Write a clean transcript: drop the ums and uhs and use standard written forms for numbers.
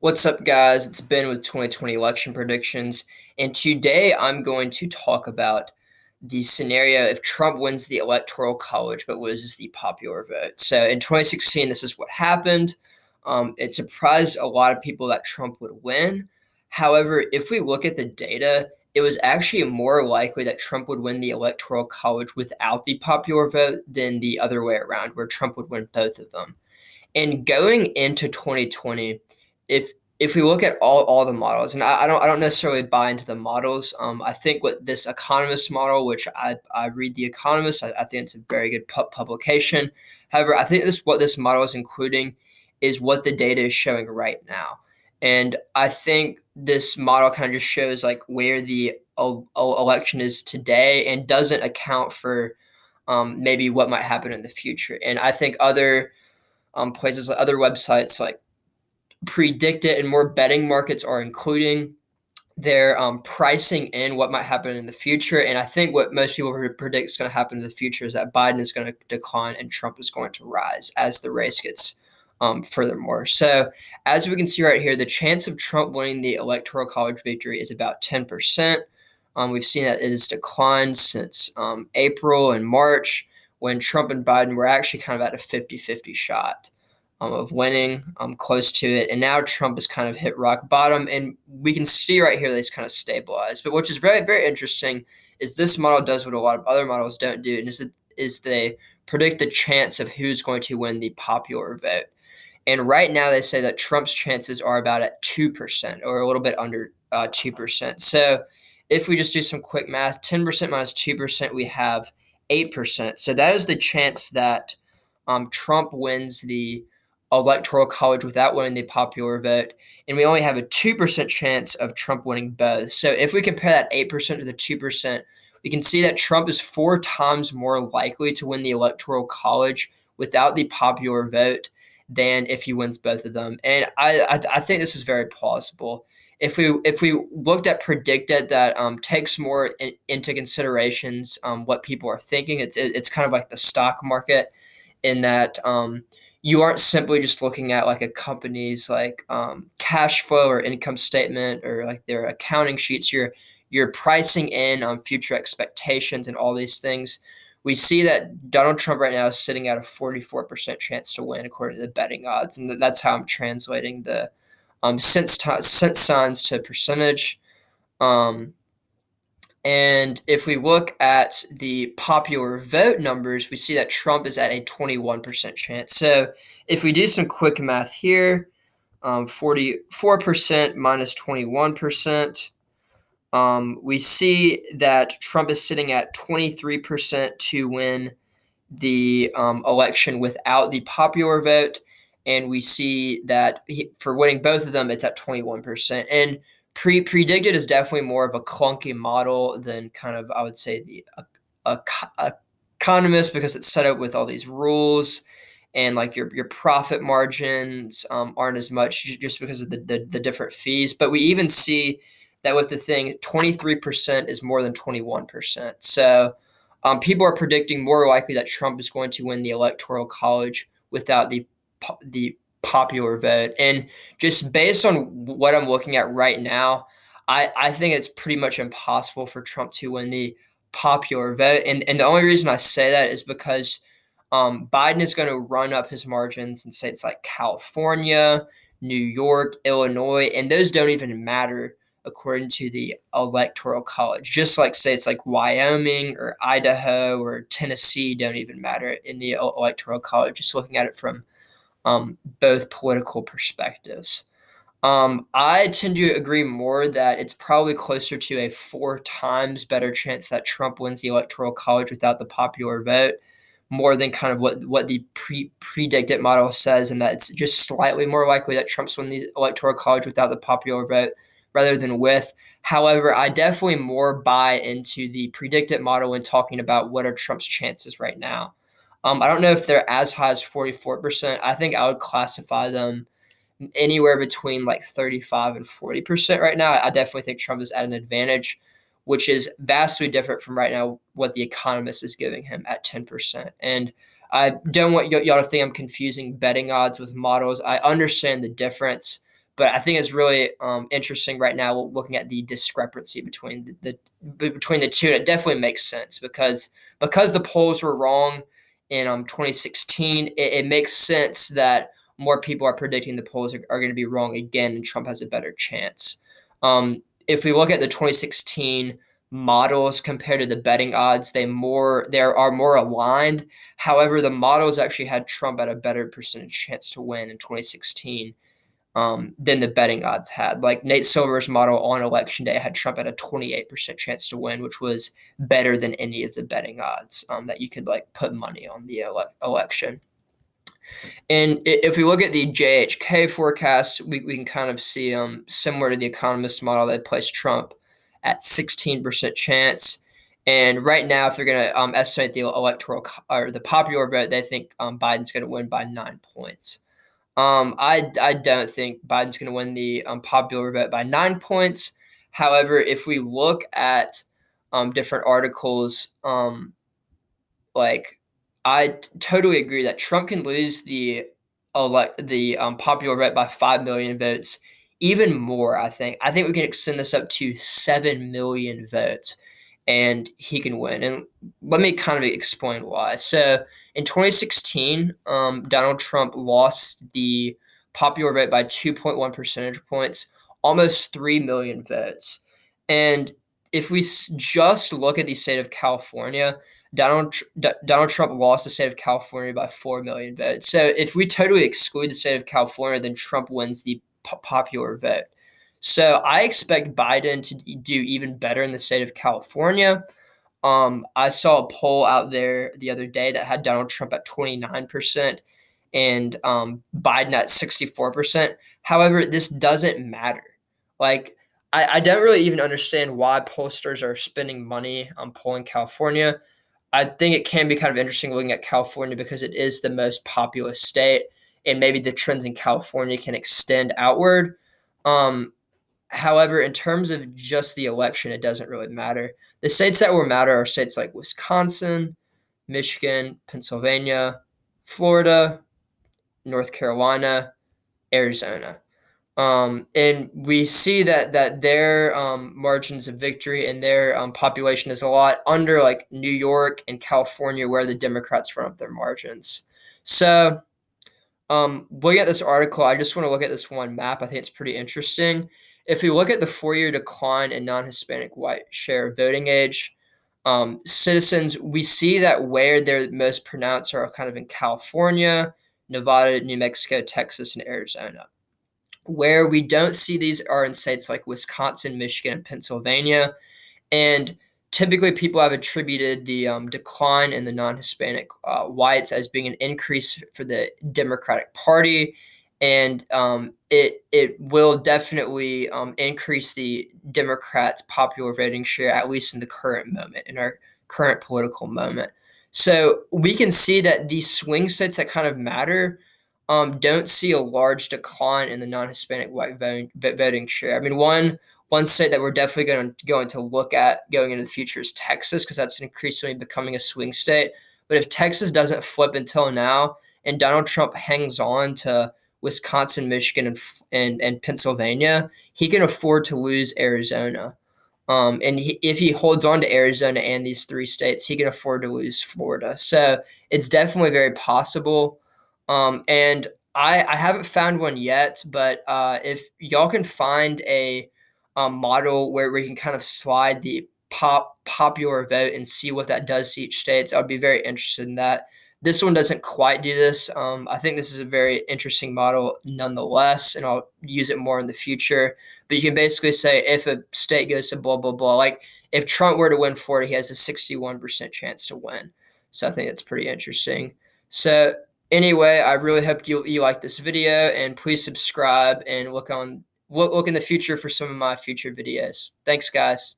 What's up, guys? It's Ben with 2020 election predictions, and today I'm going to talk about the scenario if Trump wins the electoral college but loses the popular vote. So in 2016, this is what happened. It surprised a lot of people that Trump would win. However, if we look at the data, it was actually more likely that Trump would win the electoral college without the popular vote than the other way around, where Trump would win both of them. And going into 2020, if if we look at all the models, and I don't necessarily buy into the models. I think what this economist model, which I read the Economist, I think it's a very good publication. However, I think what this model is including is what the data is showing right now, and I think this model kind of just shows like where the election is today and doesn't account for maybe what might happen in the future. And I think places like other websites like predict it, and more betting markets are including their pricing in what might happen in the future. And I think what most people predict is going to happen in the future is that Biden is going to decline and Trump is going to rise as the race gets furthermore. So as we can see right here, the chance of Trump winning the electoral college victory is about 10%. We've seen that it has declined since April and March, when Trump and Biden were actually kind of at a 50-50 shot of winning, close to it. And now Trump has kind of hit rock bottom, and we can see right here that he's kind of stabilized. But which is very, very interesting is this model does what a lot of other models don't do, and is they predict the chance of who's going to win the popular vote. And right now they say that Trump's chances are about at 2%, or a little bit under 2%. So if we just do some quick math, 10% minus 2%, we have 8%. So that is the chance that Trump wins the electoral college without winning the popular vote. And we only have a 2% chance of Trump winning both. So if we compare that 8% to the 2%, we can see that Trump is 4 times more likely to win the electoral college without the popular vote than if he wins both of them. And I think this is very plausible. If we looked at predicted that takes more into considerations what people are thinking, it's kind of like the stock market, in that you aren't simply just looking at like a company's like cash flow or income statement or like their accounting sheets. You're pricing in on future expectations and all these things. We see that Donald Trump right now is sitting at a 44% chance to win according to the betting odds, and that's how I'm translating the cent signs to percentage. Um, and if we look at the popular vote numbers, we see that Trump is at a 21% chance. So if we do some quick math here, 44% minus 21%, we see that Trump is sitting at 23% to win the election without the popular vote. And we see that for winning both of them, it's at 21%. And predicted is definitely more of a clunky model than kind of, I would say, the economist, because it's set up with all these rules, and like your profit margins aren't as much just because of the different fees. But we even see that with the thing, 23% is more than 21%. So people are predicting more likely that Trump is going to win the electoral college without the popular vote. And just based on what I'm looking at right now, I think it's pretty much impossible for Trump to win the popular vote. And the only reason I say that is because Biden is going to run up his margins in states like California, New York, Illinois, and those don't even matter according to the electoral college. Just like states like Wyoming or Idaho or Tennessee don't even matter in the electoral college, just looking at it from both political perspectives. I tend to agree more that it's probably closer to a 4 times better chance that Trump wins the electoral college without the popular vote, more than kind of what the predicted model says, and that it's just slightly more likely that Trump's win the electoral college without the popular vote rather than with. However, I definitely more buy into the predicted model when talking about what are Trump's chances right now. I don't know if they're as high as 44%. I think I would classify them anywhere between like 35 and 40% right now. I definitely think Trump is at an advantage, which is vastly different from right now what the Economist is giving him at 10%. And I don't want y'all to think I'm confusing betting odds with models. I understand the difference, But I think it's really interesting right now looking at the discrepancy between between the two. And it definitely makes sense because the polls were wrong in 2016. It makes sense that more people are predicting the polls are going to be wrong again, and Trump has a better chance. If we look at the 2016 models compared to the betting odds, they are more aligned. However, the models actually had Trump at a better percentage chance to win in 2016 than the betting odds had. Like Nate Silver's model on election day had Trump at a 28% chance to win, which was better than any of the betting odds that you could like put money on the election. And if we look at the JHK forecast, we can kind of see similar to the economist model, they place Trump at 16% chance. And right now, if they're going to estimate the electoral or the popular vote, they think Biden's going to win by 9 points. I don't think Biden's going to win the popular vote by 9 points. However, if we look at different articles, like I totally agree that Trump can lose the popular vote by 5 million votes, even more. I think we can extend this up to 7 million votes, and he can win. And let me kind of explain why. So in 2016, Donald Trump lost the popular vote by 2.1 percentage points, almost 3 million votes. And if we just look at the state of California, Donald Trump lost the state of California by 4 million votes. So if we totally exclude the state of California, then Trump wins the popular vote. So I expect Biden to do even better in the state of California. I saw a poll out there the other day that had Donald Trump at 29% and Biden at 64%. However, this doesn't matter. Like, I don't really even understand why pollsters are spending money on polling California. I think it can be kind of interesting looking at California because it is the most populous state, and maybe the trends in California can extend outward. However, in terms of just the election, it doesn't really matter. The states that will matter are states like Wisconsin, Michigan, Pennsylvania, Florida, North Carolina, Arizona. And we see that their margins of victory and their population is a lot under like New York and California, where the Democrats run up their margins. So looking at this article, I just want to look at this one map. I think it's pretty interesting. If we look at the 4-year decline in non-Hispanic white share of voting age, citizens, we see that where they're most pronounced are kind of in California, Nevada, New Mexico, Texas, and Arizona. Where we don't see these are in states like Wisconsin, Michigan, and Pennsylvania. And typically people have attributed the decline in the non-Hispanic whites as being an increase for the Democratic Party. And it will definitely increase the Democrats' popular voting share, at least in the current moment, in our current political moment. So we can see that these swing states that kind of matter don't see a large decline in the non-Hispanic white voting share. I mean, one state that we're definitely going to look at going into the future is Texas, because that's increasingly becoming a swing state. But if Texas doesn't flip until now, and Donald Trump hangs on to Wisconsin, Michigan, and Pennsylvania, he can afford to lose Arizona. And if he holds on to Arizona and these 3 states, he can afford to lose Florida. So it's definitely very possible. And I haven't found one yet, but if y'all can find a model where we can kind of slide the popular vote and see what that does to each state, so I'd be very interested in that. This one doesn't quite do this. I think this is a very interesting model nonetheless, and I'll use it more in the future. But you can basically say if a state goes to blah, blah, blah, like if Trump were to win Florida, he has a 61% chance to win. So I think it's pretty interesting. So anyway, I really hope you like this video, and please subscribe and look in the future for some of my future videos. Thanks, guys.